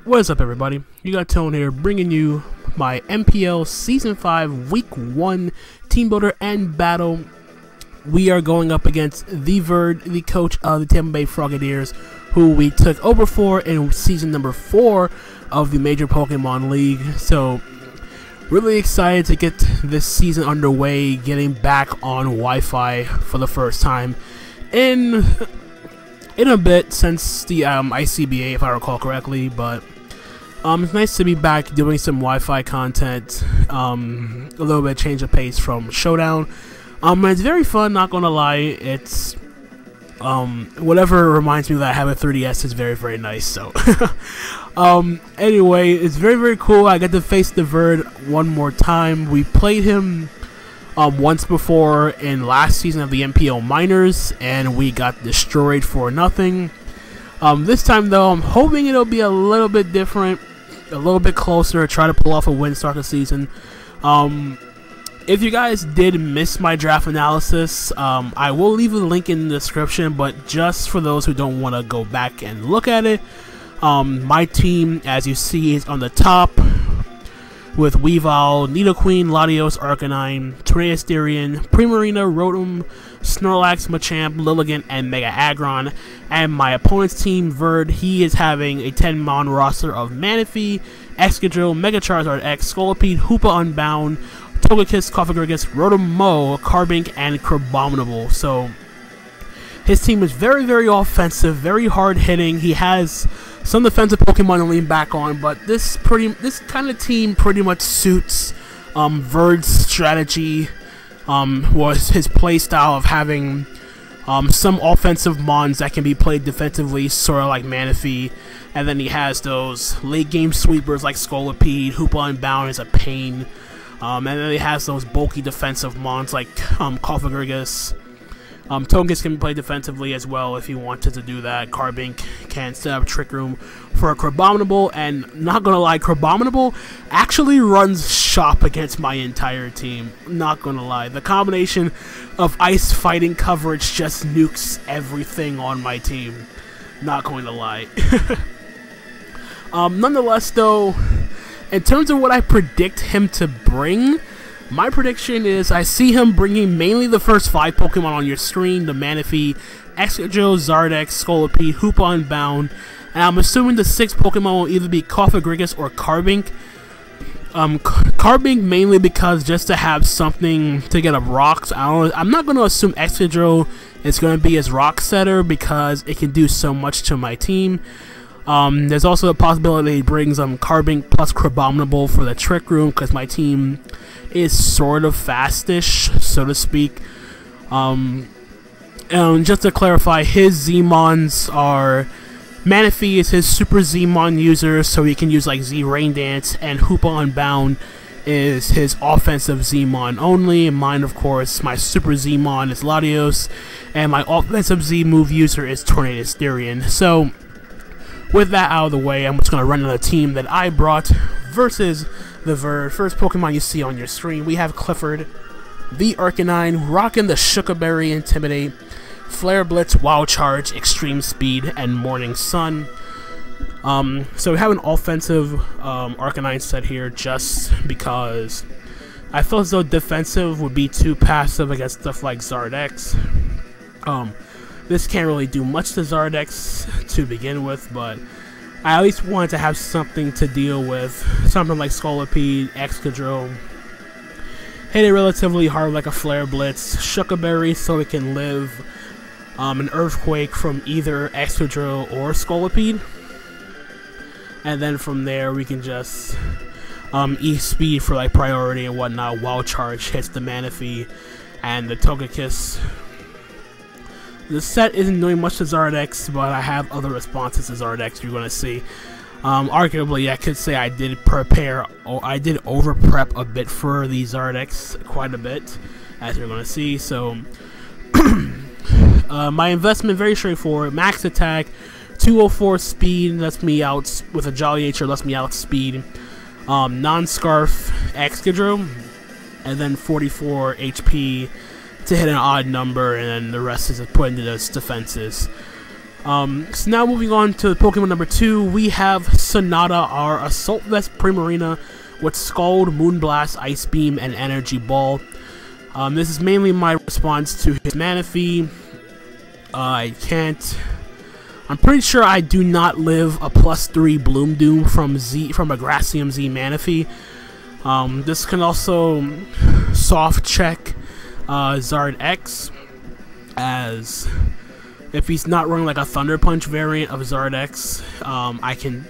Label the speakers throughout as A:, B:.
A: What is up, everybody? You got Tone here, bringing you my MPL Season 5 Week 1 Team Builder and Battle. We are going up against the Verd, the coach of the Tampa Bay Frogadiers, who we took over for in Season number 4 of the Major Pokemon League. So, really excited to get this season underway, getting back on Wi-Fi for the first time in a bit since the ICBA, if I recall correctly, but it's nice to be back doing some Wi-Fi content, a little bit of change of pace from Showdown. It's very fun, not gonna lie. It's whatever reminds me that I have a 3DS is very, very nice. So anyway, it's very, very cool. I get to face the Verd one more time. We played him once before in last season of the MPL Minors, and we got destroyed for nothing. This time, though, I'm hoping it'll be a little bit different, a little bit closer, try to pull off a win start the season. If you guys did miss my draft analysis, I will leave a link in the description, but just for those who don't want to go back and look at it, my team, as you see, is on the top with Weavile, Nidoqueen, Latios, Arcanine, Tornadus, Primarina, Rotom, Snorlax, Machamp, Lilligant, and Mega Aggron. And my opponent's team, Verd, he is having a 10-mon roster of Manaphy, Excadrill, Mega Charizard X, Scolipede, Hoopa Unbound, Togekiss, Cofagrigus, Rotom-Mow, Carbink, and Crabominable. So his team is very, very offensive, very hard-hitting. He has some defensive Pokemon to lean back on, but this kind of team pretty much suits Verd's strategy. Was his play style of having some offensive mons that can be played defensively, sort of like Manaphy, and then he has those late game sweepers like Scolipede. Hoopa Unbound is a pain, and then he has those bulky defensive mons like Cofagrigus. Togekiss can be played defensively as well if he wanted to do that. Carbink can set up Trick Room for a Crabominable, and not gonna lie, Crabominable actually runs shop against my entire team. Not gonna lie, the combination of ice fighting coverage just nukes everything on my team. Not going to lie. Nonetheless, though, in terms of what I predict him to bring, my prediction is I see him bringing mainly the first 5 Pokemon on your screen, the Manaphy, Excadrill, Zardex, Scolipede, Hoopa Unbound, and I'm assuming the 6th Pokemon will either be Cofagrigus or Carbink. Carbink mainly because just to have something to get up rocks. I'm not going to assume Excadrill is going to be his rock setter because it can do so much to my team. There's also a possibility he brings Carbink plus Crabominable for the Trick Room because my team is sort of fastish, so to speak. And just to clarify, his Z-Mons are Manaphy is his Super Z-Mon user, so he can use like Z Rain Dance, and Hoopa Unbound is his offensive Z-Mon only. And mine, of course, my Super Z-Mon is Latios, and my offensive Z-move user is Tornadus. So with that out of the way, I'm just going to run on the team that I brought versus the Verd. First Pokemon you see on your screen, we have Clifford, the Arcanine, rocking the Shukaberry Intimidate, Flare Blitz, Wild Charge, Extreme Speed, and Morning Sun. So we have an offensive Arcanine set here just because I felt as though defensive would be too passive against stuff like Zardex. This can't really do much to Zardex to begin with, but I at least wanted to have something to deal with. Something like Scolipede, Excadrill. Hit it relatively hard like a Flare Blitz. Shukaberry so it can live an Earthquake from either Excadrill or Scolipede. And then from there we can just E-Speed for like priority and whatnot. Wild Charge hits the Manaphy and the Togekiss. The set isn't doing much to Zardex, but I have other responses to Zardex you're going to see. Arguably, I could say I did prepare, or I did over-prep a bit for the Zardex, quite a bit, as you're going to see. So, my investment, very straightforward. Max attack, 204 speed, lets me out, with a Jolly Nature, lets me outspeed. Non-Scarf, Excadrill, and then 44 HP to hit an odd number, and then the rest is put into those defenses. So now moving on to Pokemon number 2, we have Sonata, our Assault Vest Primarina with Scald, Moonblast, Ice Beam, and Energy Ball. This is mainly my response to his Manaphy. I'm pretty sure I do not live a +3 Bloom Doom from a Gracium Z Manaphy. This can also soft check Zard X, as if he's not running like a Thunder Punch variant of Zard X, I can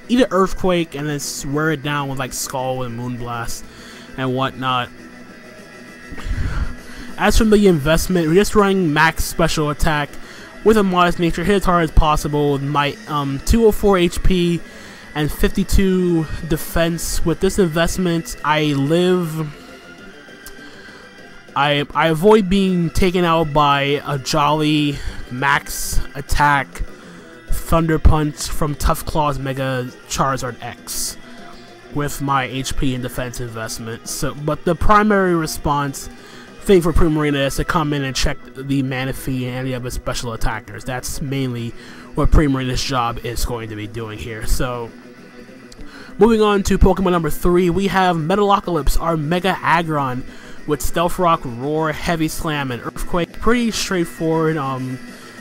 A: either Earthquake and then wear it down with like Skull and Moonblast and whatnot. As for the investment, we're just running max special attack with a modest nature, hit as hard as possible with my 204 HP and 52 defense. With this investment, I avoid being taken out by a Jolly max attack Thunder Punch from Tough Claw's Mega Charizard X with my HP and defense investment. So, but the primary response thing for Primarina is to come in and check the Manaphy and any other special attackers. That's mainly what Primarina's job is going to be doing here. So, moving on to Pokemon number 3, we have Metalocalypse, our Mega Aggron, with Stealth Rock, Roar, Heavy Slam, and Earthquake. Pretty straightforward,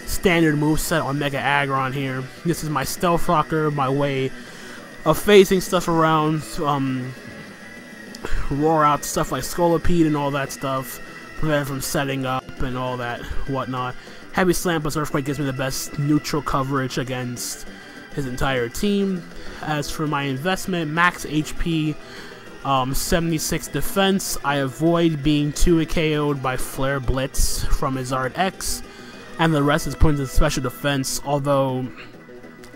A: standard moveset on Mega Aggron here. This is my Stealth Rocker, my way of phasing stuff around, roar out stuff like Scolipede and all that stuff, prevent it from setting up and all that whatnot. Heavy Slam plus Earthquake gives me the best neutral coverage against his entire team. As for my investment, max HP, 76 defense. I avoid being 2 KO'd by Flare Blitz from his Zard X, and the rest is put into special defense, although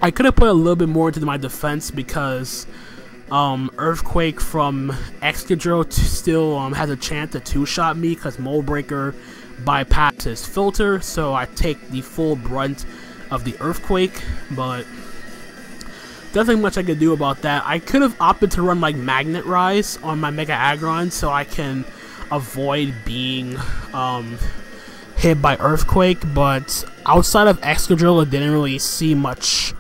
A: I could have put a little bit more into my defense because Earthquake from Excadrill still has a chance to 2-shot me because Mold Breaker bypasses Filter, so I take the full brunt of the Earthquake, but nothing much I could do about that. I could have opted to run like Magnet Rise on my Mega Aggron so I can avoid being hit by Earthquake, but outside of Excadrill, I didn't really see much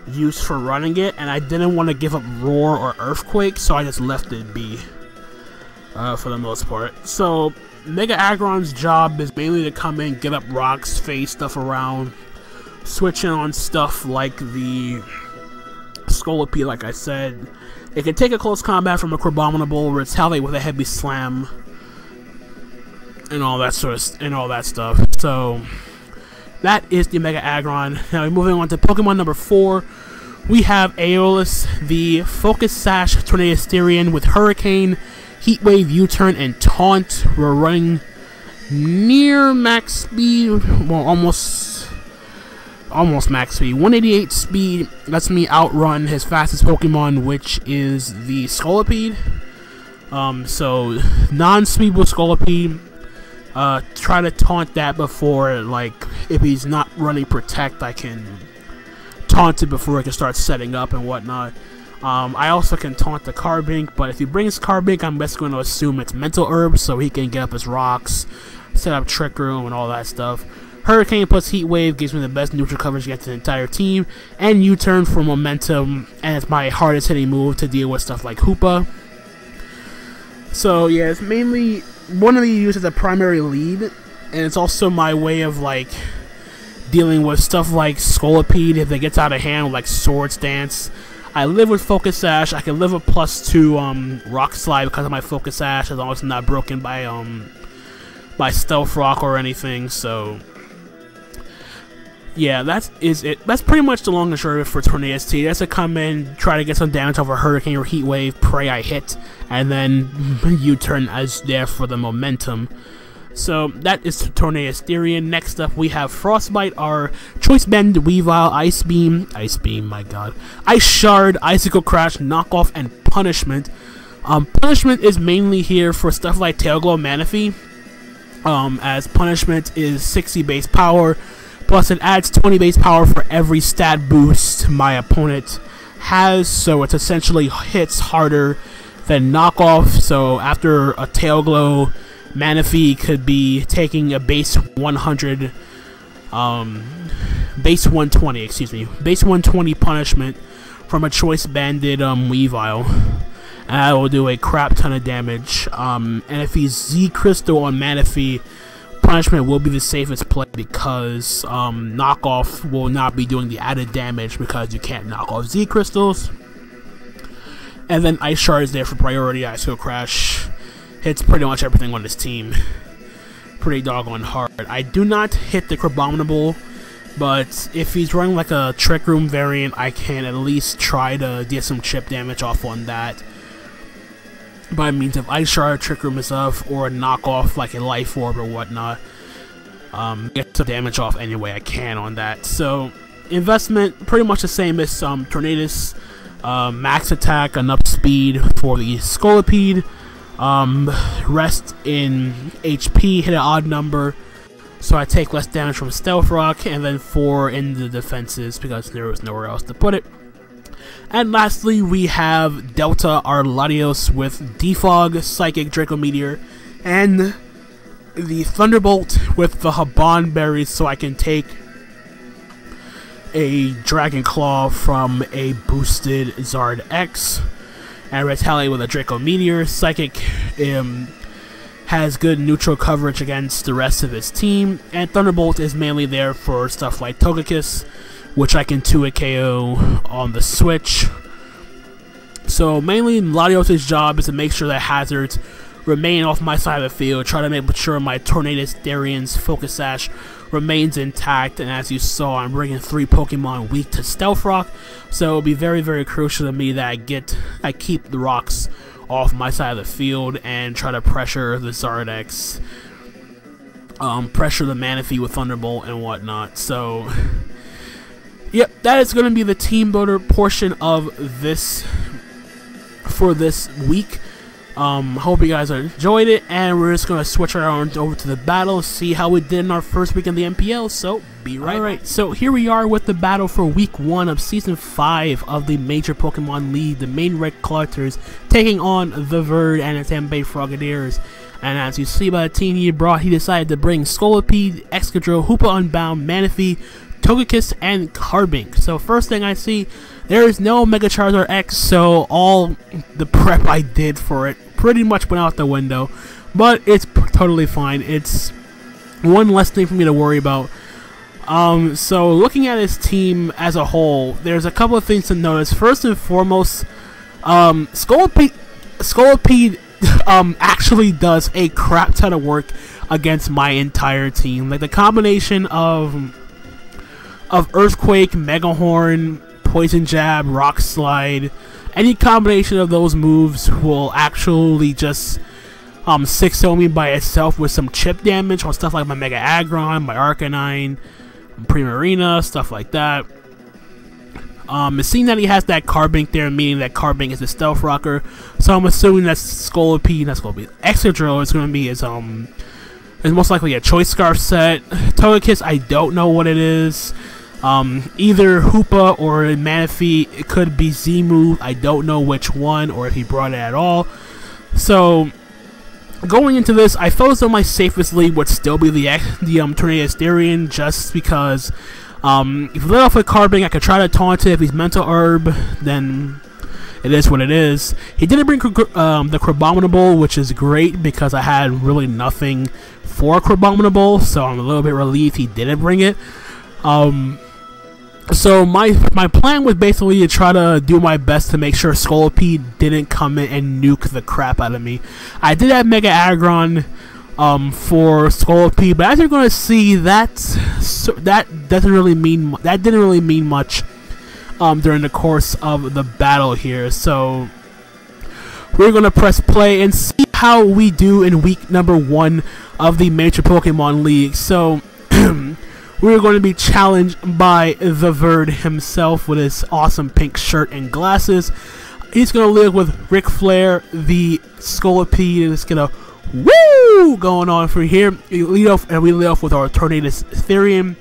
A: use for running it, and I didn't want to give up Roar or Earthquake, so I just left it be for the most part. So Mega Aggron's job is mainly to come in, get up rocks, phase stuff around, switching on stuff like the Scolipede, like I said. It can take a close combat from a Crabominable, retaliate with a Heavy Slam, and all that stuff. So that is the Mega Aggron. Now moving on to Pokemon number 4, we have Aeolus, the Focus Sash Tornadisterian with Hurricane, Heat Wave, U-Turn, and Taunt. We're running near max speed, well, almost max speed. 188 speed lets me outrun his fastest Pokemon, which is the Scolipede. So non-speedable Scolipede. Try to taunt that before, like, if he's not running Protect, I can taunt it before it can start setting up and whatnot. I also can taunt the Carbink, but if he brings Carbink, I'm just going to assume it's Mental Herb so he can get up his rocks, set up Trick Room, and all that stuff. Hurricane plus Heat Wave gives me the best neutral coverage against the entire team, and U-Turn for momentum, and it's my hardest hitting move to deal with stuff like Hoopa. So yeah, it's mainly one of the used as a primary lead, and it's also my way of like dealing with stuff like Scolipede if it gets out of hand, with like Sword Stance. I live with Focus Sash. I can live with +2 Rock Slide because of my Focus Sash, as long as it's not broken by Stealth Rock or anything. So yeah, that is it. That's pretty much the long and short of it for Tornadus T. That's to come in, try to get some damage off a Hurricane or Heat Wave, pray I hit, and then U-turn as there for the momentum. So that is Tornadisterian. Next up, we have Frostbite, our Choice Band, Weavile, Ice Beam, my god, Ice Shard, Icicle Crash, Knockoff, and Punishment. Punishment is mainly here for stuff like Tail Glow Manaphy, as Punishment is 60 base power, plus it adds 20 base power for every stat boost my opponent has, so it essentially hits harder than Knockoff. So after a Tail Glow, Manaphy could be taking a base 100 base 120, excuse me, base 120 punishment from a choice banded Weavile, and I will do a crap ton of damage. And if he's Z Crystal on Manaphy, punishment will be the safest play because knockoff will not be doing the added damage because you can't knock off Z Crystals. And then Ice Shard is there for priority. Ice Skill Crash hits pretty much everything on this team. Pretty doggone hard. I do not hit the Crabominable, but if he's running like a Trick Room variant, I can at least try to get some chip damage off on that by means of Ice Shard, Trick Room is up, or a knockoff like a Life Orb or whatnot. Get some damage off any way I can on that. So investment pretty much the same as Tornadus. Max attack, enough speed for the Scolipede. Rest in HP, hit an odd number, so I take less damage from Stealth Rock, and then 4 in the defenses because there was nowhere else to put it. And lastly, we have Delta Latios with Defog, Psychic, Draco Meteor, and the Thunderbolt with the Haban Berries, so I can take a Dragon Claw from a boosted Zard X and retaliate with a Draco Meteor. Psychic has good neutral coverage against the rest of his team, and Thunderbolt is mainly there for stuff like Togekiss, which I can 2-hit KO on the switch. So mainly Latios' job is to make sure that hazards remain off my side of the field, try to make sure my Tornadus, Darian's Focus Sash remains intact, and as you saw, I'm bringing 3 Pokemon weak to Stealth Rock, so it'll be very, very crucial to me that I keep the rocks off my side of the field and try to pressure the Zardex, pressure the Manaphy with Thunderbolt and whatnot. So yep, that is going to be the team builder portion of this for this week. Hope you guys enjoyed it, and we're just gonna switch around over to the battle, see how we did in our first week in the MPL. So be right back. Alright, so here we are with the battle for week 1 of season 5 of the major Pokemon League, the Maine Red Clawitzers taking on the Verd and the Tampa Frogadiers. And as you see by the team he brought, he decided to bring Scolipede, Excadrill, Hoopa Unbound, Manaphy, Togekiss, and Carbink. So first thing I see, there is no Mega Charizard X, so all the prep I did for it pretty much went out the window. But it's totally fine. It's one less thing for me to worry about. So looking at his team as a whole, there's a couple of things to notice. First and foremost, Scolipede actually does a crap ton of work against my entire team. Like the combination of Earthquake, Mega Horn, Poison Jab, Rock Slide, any combination of those moves will actually just 6-0 me by itself with some chip damage on stuff like my Mega Aggron, my Arcanine, Primarina, stuff like that. It seems that he has that Carbink there, meaning that Carbink is a Stealth Rocker, so I'm assuming that Excadrill is going to be his it's most likely a Choice Scarf set. Togekiss, I don't know what it is. Either Hoopa or Manaphy. It could be Z-move. I don't know which one, or if he brought it at all. So going into this, I felt as though my safest lead would still be the Tornadus Darian, just because if you let off with Carbink, I could try to taunt it. If he's Mental Herb, then it is what it is. He didn't bring the Crabominable, which is great because I had really nothing for Crabominable, so I'm a little bit relieved he didn't bring it. So my plan was basically to try to do my best to make sure Scolipede didn't come in and nuke the crap out of me. I did have Mega Aggron for Scolipede, but as you're going to see, that didn't really mean much during the course of the battle here. So we're going to press play and see how we do in week number 1 of the Major Pokemon League. So we're going to be challenged by the Verd himself with his awesome pink shirt and glasses. He's going to live with Ric Flair, the Scolipede, and it's going to woo going on for here. We lead off with our Tornadus Therian.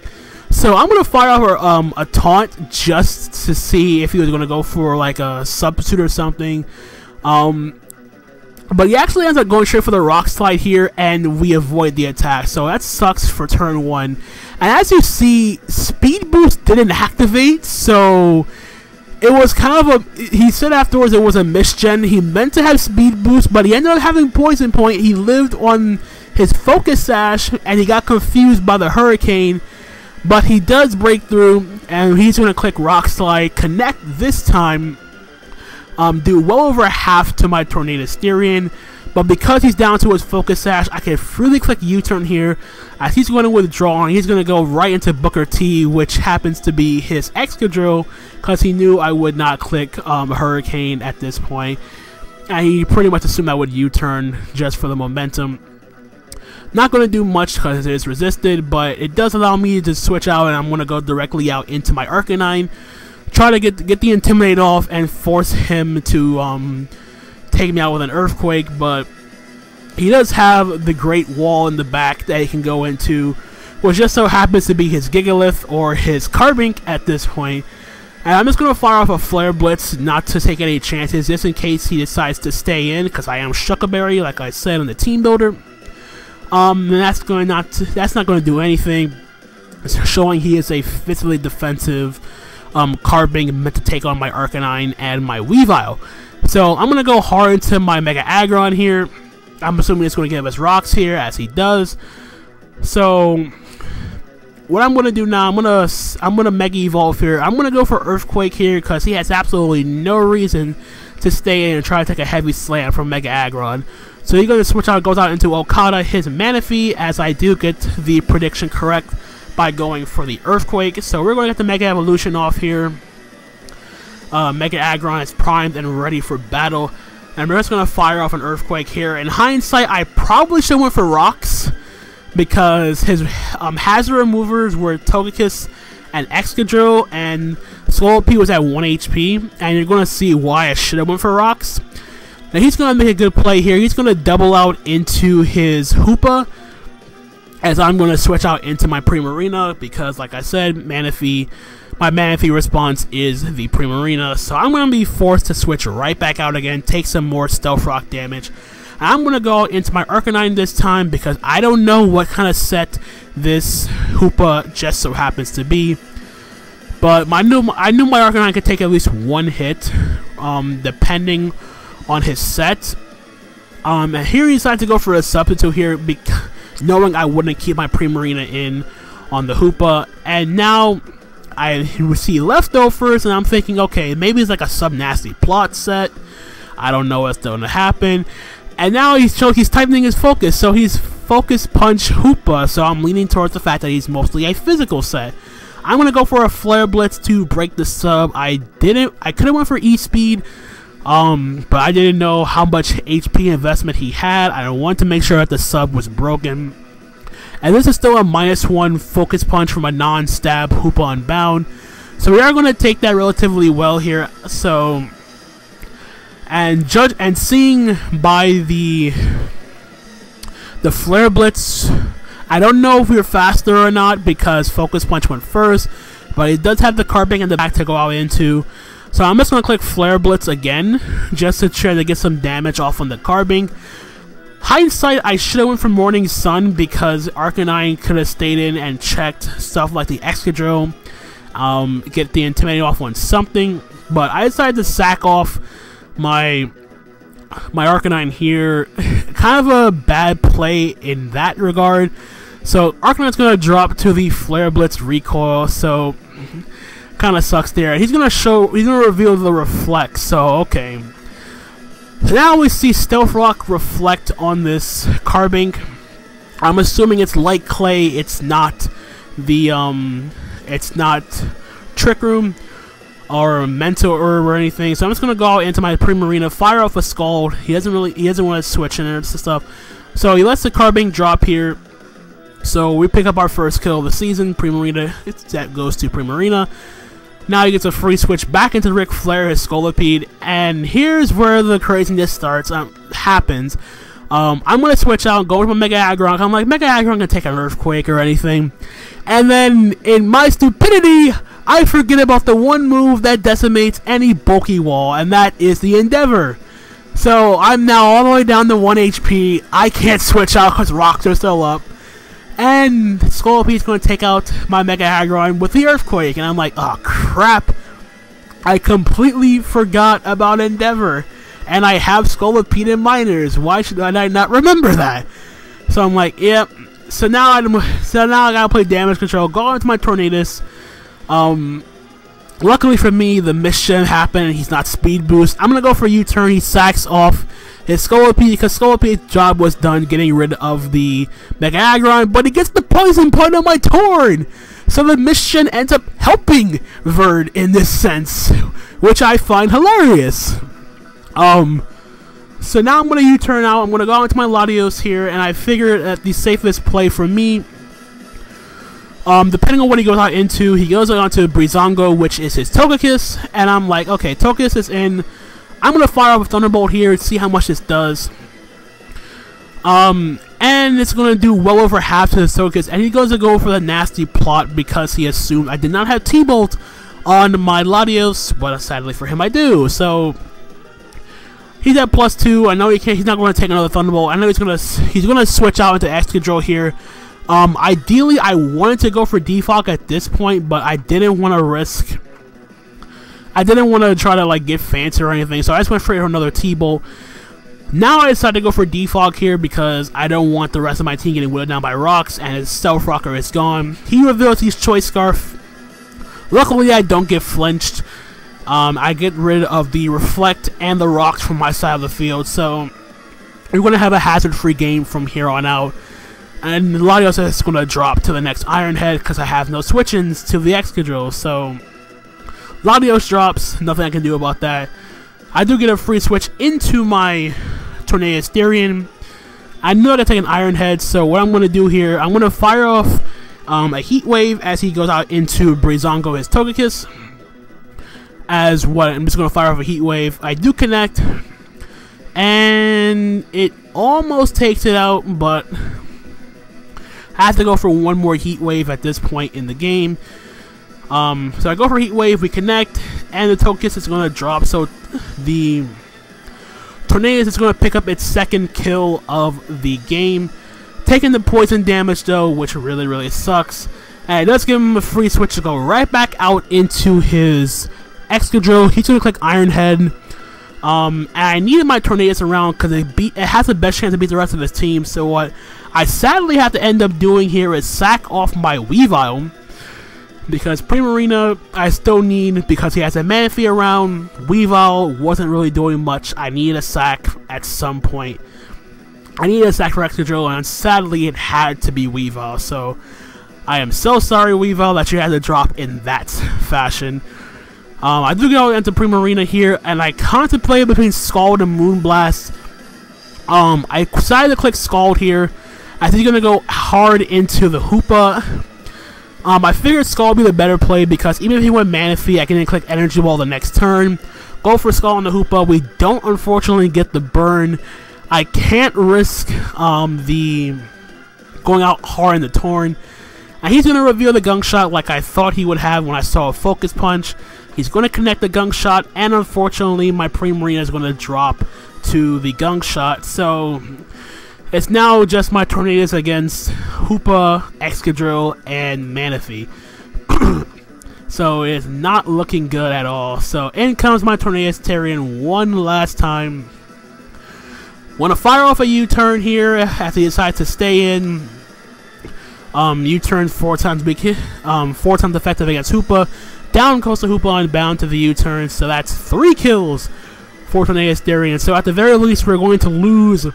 A: So I'm going to fire off a taunt just to see if he was going to go for like a substitute or something. But he actually ends up going straight for the Rock Slide here, and we avoid the attack. So that sucks for turn 1. And as you see, Speed Boost didn't activate, so it was kind of a... He said afterwards it was a misgen. He meant to have Speed Boost, but he ended up having Poison Point. He lived on his Focus Sash, and he got confused by the Hurricane. But he does break through, and he's going to click Rock Slide, connect this time, do well over half to my Tornado Styrian. But because he's down to his Focus Sash, I can freely click U-turn here, as he's going to withdraw, and he's going to go right into Booker T, which happens to be his Excadrill, because he knew I would not click Hurricane at this point. And he pretty much assumed I would U-turn just for the momentum. Not going to do much because it is resisted, but it does allow me to switch out, and I'm going to go directly out into my Arcanine. Try to get the Intimidate off and force him to take me out with an Earthquake, but he does have the Great Wall in the back that he can go into, which just so happens to be his Gigalith or his Carbink at this point. And I'm just going to fire off a Flare Blitz, not to take any chances, just in case he decides to stay in, because I am Shuckleberry, like I said in the Team Builder. And that's not going to do anything. It's showing he is a physically defensive Carbink meant to take on my Arcanine and my Weavile. So I'm going to go hard into my Mega Aggron here. I'm assuming it's going to give us rocks here, as he does. So what I'm going to do now, I'm going to Mega Evolve here. I'm going to go for Earthquake here because he has absolutely no reason to stay in and try to take a heavy slam from Mega Aggron. So he's going to switch out, goes out into Okada, his Manaphy, as I do get the prediction correct by going for the Earthquake. So we're going to get the Mega Evolution off here. Mega Aggron is primed and ready for battle. And we're just going to fire off an Earthquake here. In hindsight, I probably should have went for Rocks, because his hazard removers were Togekiss and Excadrill, and Slowpoke was at 1 HP. And you're going to see why I should have went for Rocks. Now he's going to make a good play here. He's going to double out into his Hoopa, as I'm going to switch out into my Primarina, because like I said, Manaphy, my Manaphy response is the Primarina. So I'm going to be forced to switch right back out again, take some more Stealth Rock damage. And I'm going to go into my Arcanine this time, because I don't know what kind of set this Hoopa just so happens to be. But I knew my Arcanine could take at least one hit, depending on his set. And here he decided to go for a substitute here, knowing I wouldn't keep my Primarina in on the Hoopa. And now I see leftovers, and I'm thinking, okay, maybe it's like a sub-nasty plot set. I don't know what's going to happen. And now he's tightening his focus, so he's Focus Punch Hoopa, so I'm leaning towards the fact that he's mostly a physical set. I'm going to go for a Flare Blitz to break the sub. I could have went for E-Speed, but I didn't know how much HP investment he had. I wanted to make sure that the sub was broken. And this is still a -1 Focus Punch from a non-stab Hoopa Unbound. So we are going to take that relatively well here. So, and seeing by the Flare Blitz, I don't know if we were faster or not, because Focus Punch went first, but it does have the Carbink in the back to go out into. So I'm just going to click Flare Blitz again, just to try to get some damage off on the Carbink. Hindsight, I should have went for Morning Sun, because Arcanine could have stayed in and checked stuff like the Excadrill, get the Intimidate off on something. But I decided to sack off my Arcanine here. Kind of a bad play in that regard. So Arcanine's going to drop to the Flare Blitz recoil, so kind of sucks there. He's going to reveal the Reflect, so okay. So now we see Stealth Rock reflect on this Carbink. I'm assuming it's like Clay, it's not Trick Room or Mental Herb or anything. So I'm just gonna go into my Primarina, fire off a Scald. He doesn't want to switch in and stuff. So he lets the Carbink drop here. So we pick up our first kill of the season. Primarina, that goes to Primarina. Now he gets a free switch back into Ric Flair, his Scolipede, and here's where the craziness happens. I'm going to switch out and go with my Mega Aggron. I'm like, Mega Aggron can take an Earthquake or anything. And then, in my stupidity, I forget about the one move that decimates any bulky wall, and that is the Endeavor. So I'm now all the way down to 1 HP. I can't switch out because rocks are still up. And Scolopy is going to take out my Mega Aggron with the Earthquake. And I'm like, oh crap. I completely forgot about Endeavor. And I have Scolopy and Miners. Why should I not remember that? So I'm like, yep. So now I gotta play damage control. Go into my Tornadus. Luckily for me, the mischief happened and he's not speed boost. I'm gonna go for a U-turn. He sacks off his Scolopy because Scolopy's job was done getting rid of the Mega Aggron, but he gets the poison point on my Torn. So the mission ends up helping Verd in this sense, which I find hilarious. So now I'm gonna U-turn out. I'm gonna go into my Latios here, and I figured that the safest play for me, depending on what he goes out into, he goes out to Breezango, which is his Togekiss, and I'm like, okay, Togekiss is in. I'm gonna fire off a Thunderbolt here and see how much this does. And it's gonna do well over half to the Togekiss, and he goes to go for the nasty plot because he assumed I did not have T-Bolt on my Latios, but sadly for him I do. So he's at +2. I know he can't. He's not going to take another Thunderbolt. I know he's gonna switch out into X Control here. Ideally, I wanted to go for Defog at this point, but I didn't want to risk. I didn't want to try to like get fancy or anything, so I just went for another T-Bolt. Now I decided to go for Defog here because I don't want the rest of my team getting whittled down by rocks, and his Stealth Rocker is gone. He reveals his Choice Scarf. Luckily, I don't get flinched. I get rid of the Reflect and the rocks from my side of the field, so we're going to have a hazard-free game from here on out. And Latios is going to drop to the next Iron Head because I have no switch-ins to the Excadrill. So Latios drops, nothing I can do about that. I do get a free switch into my Tornado Styrian. I know I gotta take an Iron Head, so what I'm going to do here, I'm going to fire off a Heat Wave as he goes out into Breezango, his Togekiss. I'm just going to fire off a Heat Wave. I do connect, and it almost takes it out, but I have to go for one more Heat Wave at this point in the game. So I go for Heat Wave, we connect, and the Togekiss is going to drop, so the Tornadus is going to pick up its second kill of the game, taking the poison damage though, which really, really sucks. And it does give him a free switch to go right back out into his Excadrill. He's going to click Iron Head. And I needed my Tornadus around because it has the best chance to beat the rest of his team. So what I sadly have to end up doing here is sack off my Weavile, because Primarina I still need because he has a Manaphy around. Weavile wasn't really doing much. I needed a sack at some point. I needed a sack for Excadrill, and sadly it had to be Weavile. So I am so sorry, Weavile, that you had to drop in that fashion. I do go into Primarina here, and I contemplated between Scald and Moonblast. I decided to click Scald here. I think he's going to go hard into the Hoopa. I figured Scald would be the better play because even if he went Manaphy, I can then click Energy Ball the next turn. Go for Scald on the Hoopa. We don't unfortunately get the burn. I can't risk the going out hard in the Torn. And he's going to reveal the Gunk Shot like I thought he would have when I saw a Focus Punch. He's going to connect the Gunk Shot, and unfortunately my Primarina is going to drop to the Gunk Shot. So it's now just my Tornadus against Hoopa, Excadrill, and Manaphy. So it's not looking good at all. So in comes my Tornadus Terrian one last time. Want to fire off a U-turn here as he decides to stay in. U-turn 4 times effective against Hoopa. Down goes the Hoopa and bound to the U-turn. So that's 3 kills for Tornadus Styrian. So at the very least, we're going to lose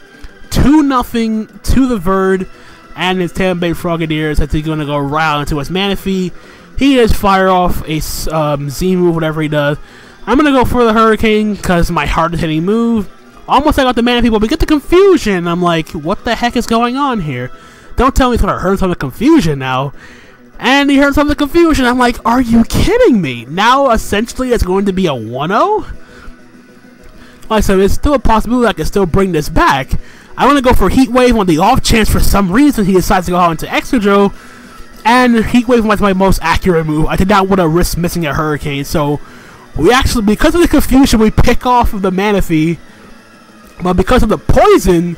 A: 2-0 to the Verd and his Tampa Bay Frogadiers as he's going to go right into his Manaphy. He just fire off a Z move, whatever he does. I'm going to go for the Hurricane because my hardest hitting move. Almost I got the Manaphy, but we get the Confusion. I'm like, what the heck is going on here? Don't tell me it's going to hurt some of the Confusion now. And he hurt some of the Confusion. I'm like, are you kidding me? Now, essentially, it's going to be a 1-0? Like I said, it's still a possibility I can still bring this back. I want to go for Heat Wave on the off chance for some reason he decides to go out into Excadrill. And Heat Wave was my most accurate move. I did not want to risk missing a Hurricane. So, we actually, because of the Confusion, we pick off of the Manaphy. But because of the poison,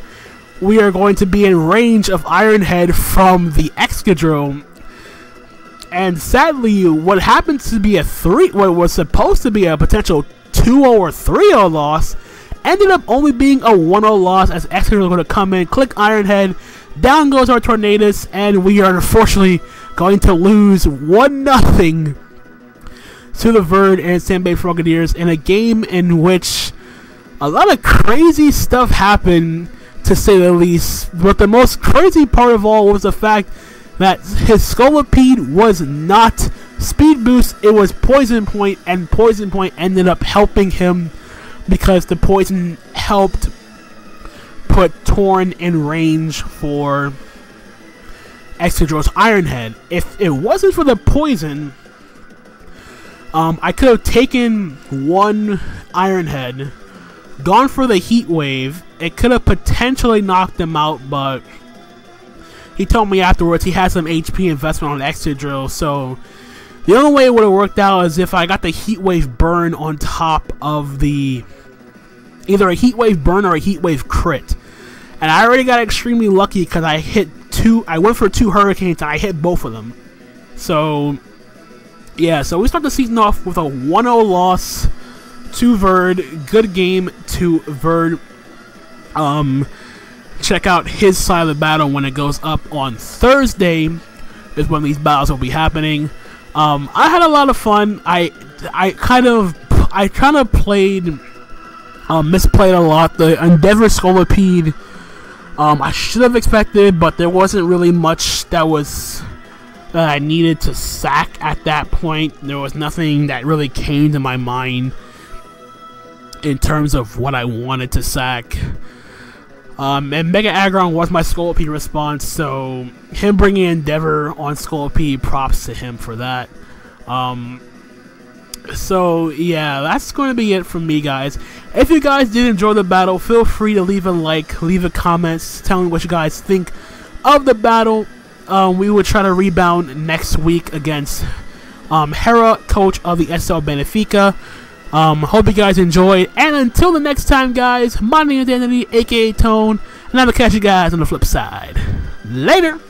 A: we are going to be in range of Ironhead from the Excadrill. And sadly, what happens to be what was supposed to be a potential 2-0 or 3-0 loss, ended up only being a 1-0 loss, as Excadrill is going to come in, click Ironhead, down goes our Tornadus, and we are unfortunately going to lose 1-0 to the Verd and Sandbay Frogadiers in a game in which a lot of crazy stuff happened, to say the least. But the most crazy part of all was the fact that his Scolipede was not Speed Boost, it was Poison Point, and Poison Point ended up helping him because the poison helped put Torn in range for Excadrill's Ironhead. If it wasn't for the poison, I could have taken one Ironhead, gone for the Heat Wave. It could have potentially knocked him out, but he told me afterwards he had some HP investment on Excadrill, so the only way it would have worked out is if I got the Heat Wave burn on top of the either a Heat Wave burn or a Heat Wave crit. And I already got extremely lucky because I went for 2 Hurricanes and I hit both of them. So yeah, so we start the season off with a 1-0 loss to Verd. Good game to Verd. Check out his side of the battle when it goes up on Thursday, is when these battles will be happening. I had a lot of fun. I kind of misplayed a lot. The Endeavor Scolipede, I should have expected, but there wasn't really much that I needed to sack at that point. There was nothing that really came to my mind in terms of what I wanted to sack. And Mega Aggron was my Scolipede response, so him bringing Endeavor on Scolipede, props to him for that. So yeah, that's going to be it from me, guys. If you guys did enjoy the battle, feel free to leave a like, leave a comment, tell me what you guys think of the battle. We will try to rebound next week against Hera, coach of the SL Benefica. Hope you guys enjoyed, and until the next time, guys, my name is Anthony, aka Tone, and I will catch you guys on the flip side. Later!